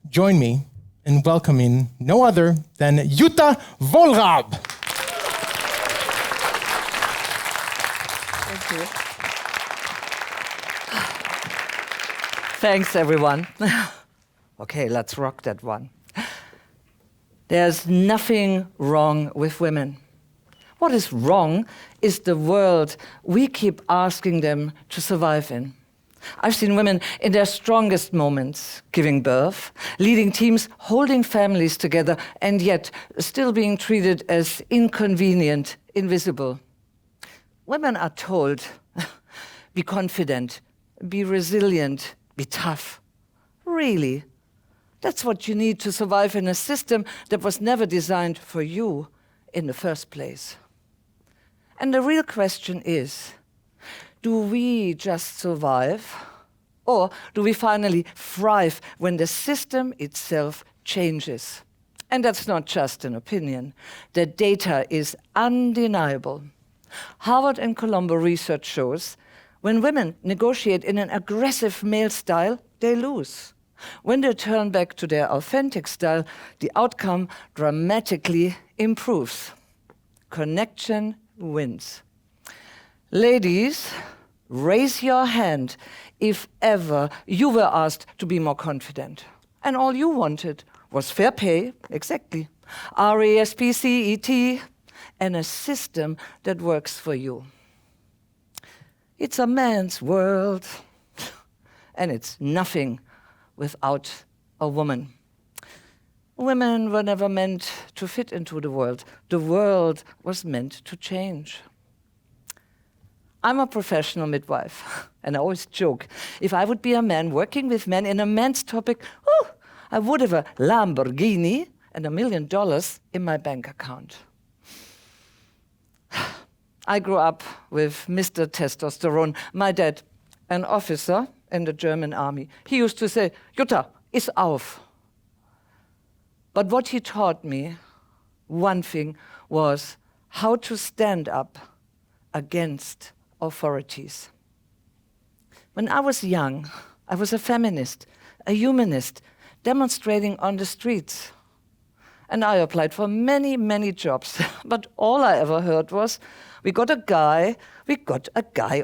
join me in welcoming no other than Jutta Wohlrab. Thank you. Thanks, everyone. Okay, let's rock that one. There's nothing wrong with women. What is wrong is the world we keep asking them to survive in. I've seen women in their strongest moments, giving birth, leading teams, holding families together, and yet still being treated as inconvenient, invisible. Women are told, be confident, be resilient, be tough. Really? That's what you need to survive in a system that was never designed for you in the first place. And the real question is, do we just survive, or do we finally thrive when the system itself changes? And that's not just an opinion. The data is undeniable. Harvard and Colombo research shows when women negotiate in an aggressive male style, they lose. When they turn back to their authentic style, the outcome dramatically improves. Connection wins. Ladies, raise your hand if ever you were asked to be more confident. And all you wanted was fair pay, exactly, RESPCET, and a system that works for you. It's a man's world, and it's nothing without a woman. Women were never meant to fit into the world. The world was meant to change. I'm a professional midwife, and I always joke, if I would be a man working with men in a men's topic, I would have a Lamborghini and $1 million in my bank account. I grew up with Mr. Testosterone. My dad, an officer in the German army, he used to say, Jutta, iss auf. But what he taught me, one thing, was how to stand up against authorities. When I was young, I was a feminist, a humanist, demonstrating on the streets. And I applied for many, many jobs. But all I ever heard was, we got a guy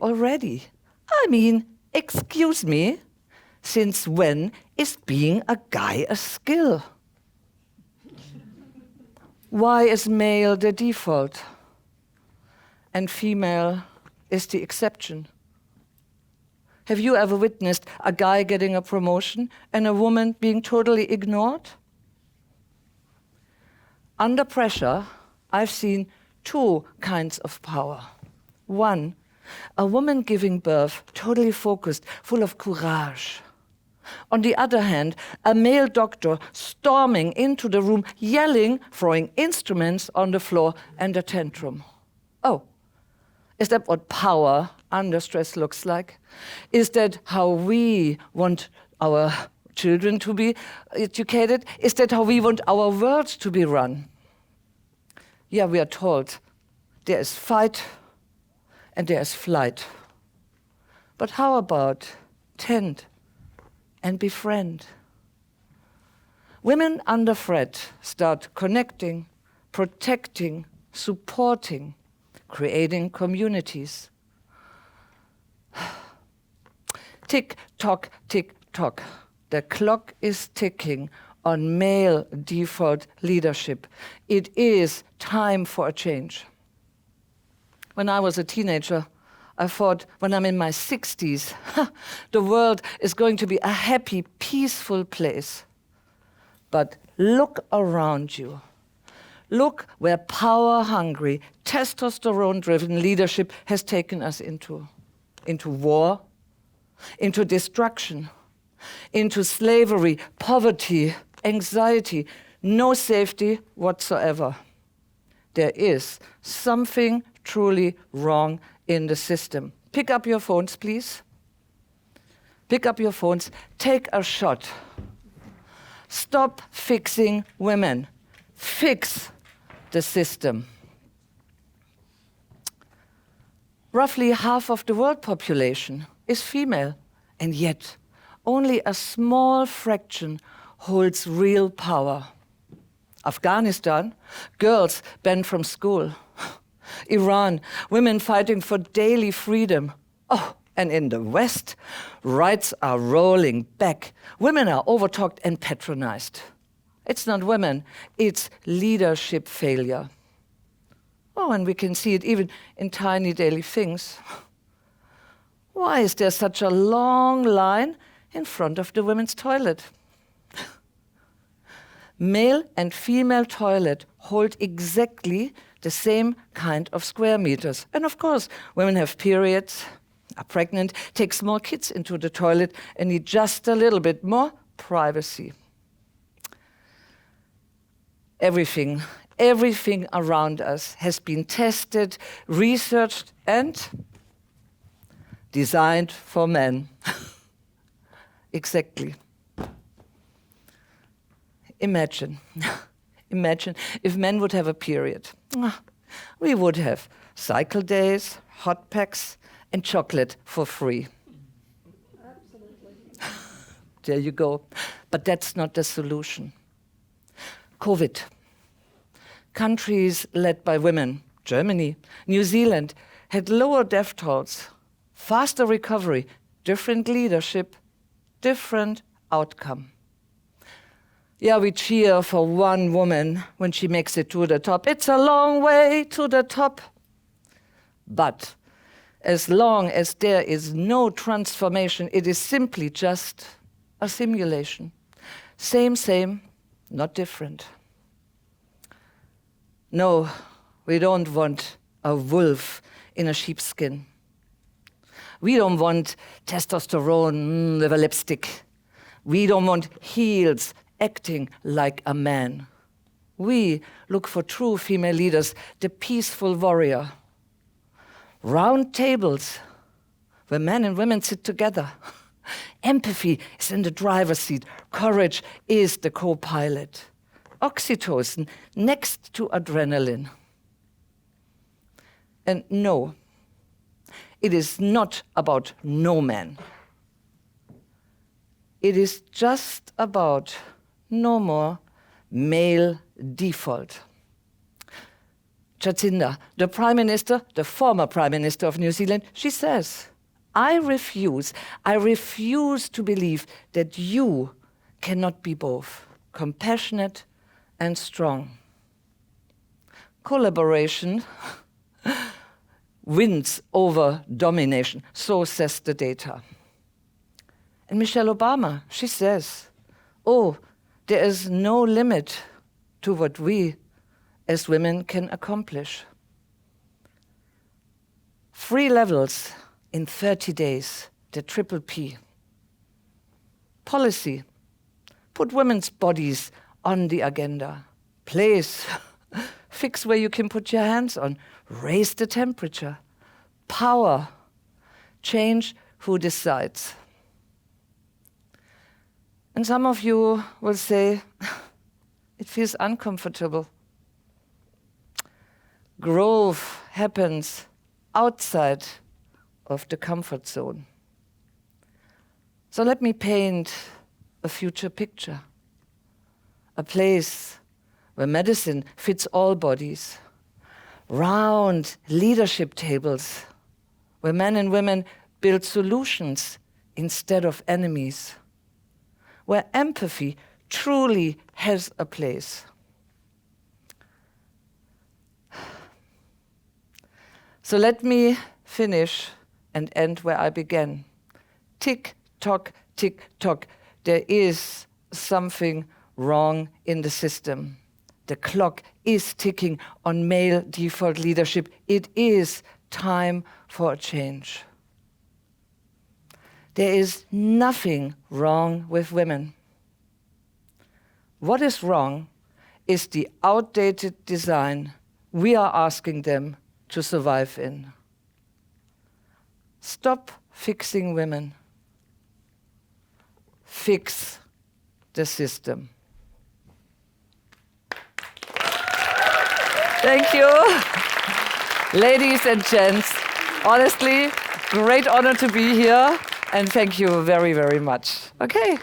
already. I mean, excuse me, since when is being a guy a skill? Why is male the default and female is the exception? Have you ever witnessed a guy getting a promotion and a woman being totally ignored? Under pressure, I've seen two kinds of power. One, a woman giving birth, totally focused, full of courage. On the other hand, a male doctor storming into the room, yelling, throwing instruments on the floor, and a tantrum. Oh, is that what power under stress looks like? Is that how we want our children to be educated? Is that how we want our world to be run? Yeah, we are told there is fight and there is flight. But how about tend and befriend? Women under threat start connecting, protecting, supporting, creating communities. Tick tock, tick tock. The clock is ticking on male default leadership. It is time for a change. When I was a teenager, I thought, when I'm in my 60s, the world is going to be a happy, peaceful place. But look around you. Look where power-hungry, testosterone-driven leadership has taken us into war, into destruction, into slavery, poverty, anxiety, no safety whatsoever. There is something truly wrong in the system. Pick up your phones, please. Pick up your phones. Take a shot. Stop fixing women. Fix the system. Roughly half of the world population is female, and yet only a small fraction holds real power. Afghanistan, girls banned from school. Iran, women fighting for daily freedom. Oh, and in the West, rights are rolling back. Women are overtalked and patronized. It's not women, it's leadership failure. Oh, and we can see it even in tiny daily things. Why is there such a long line in front of the women's toilet? Male and female toilet hold exactly the same kind of square meters. And of course, women have periods, are pregnant, take small kids into the toilet and need just a little bit more privacy. Everything around us has been tested, researched, and designed for men. Exactly. Imagine if men would have a period. We would have cycle days, hot packs, and chocolate for free. Absolutely. There you go. But that's not the solution. COVID. Countries led by women, Germany, New Zealand, had lower death tolls, faster recovery, different leadership, different outcome. Yeah, we cheer for one woman when she makes it to the top. It's a long way to the top. But as long as there is no transformation, it is simply just a simulation. Same, not different. No, we don't want a wolf in a sheepskin. We don't want testosterone with a lipstick. We don't want heels acting like a man. We look for true female leaders, the peaceful warrior. Round tables where men and women sit together. Empathy is in the driver's seat. Courage is the co-pilot. Oxytocin next to adrenaline. And no, it is not about no man. It is just about no more male default. Jacinda, the Prime Minister, the former Prime Minister of New Zealand, she says, I refuse to believe that you cannot be both compassionate and strong. Collaboration wins over domination, so says the data. And Michelle Obama, she says, oh, there is no limit to what we as women can accomplish. 3 levels in 30 days, the triple P. Policy, put women's bodies on the agenda. Place, fix where you can put your hands on. Raise the temperature. Power, change who decides. And some of you will say, it feels uncomfortable. Growth happens outside of the comfort zone. So let me paint a future picture. A place where medicine fits all bodies. Round leadership tables where men and women build solutions instead of enemies. Where empathy truly has a place. So let me finish and end where I began. Tick tock, there is something wrong in the system. The clock is ticking on male default leadership. It is time for a change. There is nothing wrong with women. What is wrong is the outdated design we are asking them to survive in. Stop fixing women. Fix the system. Thank you. Ladies and gents, honestly, great honor to be here, and thank you very, very much. Okay.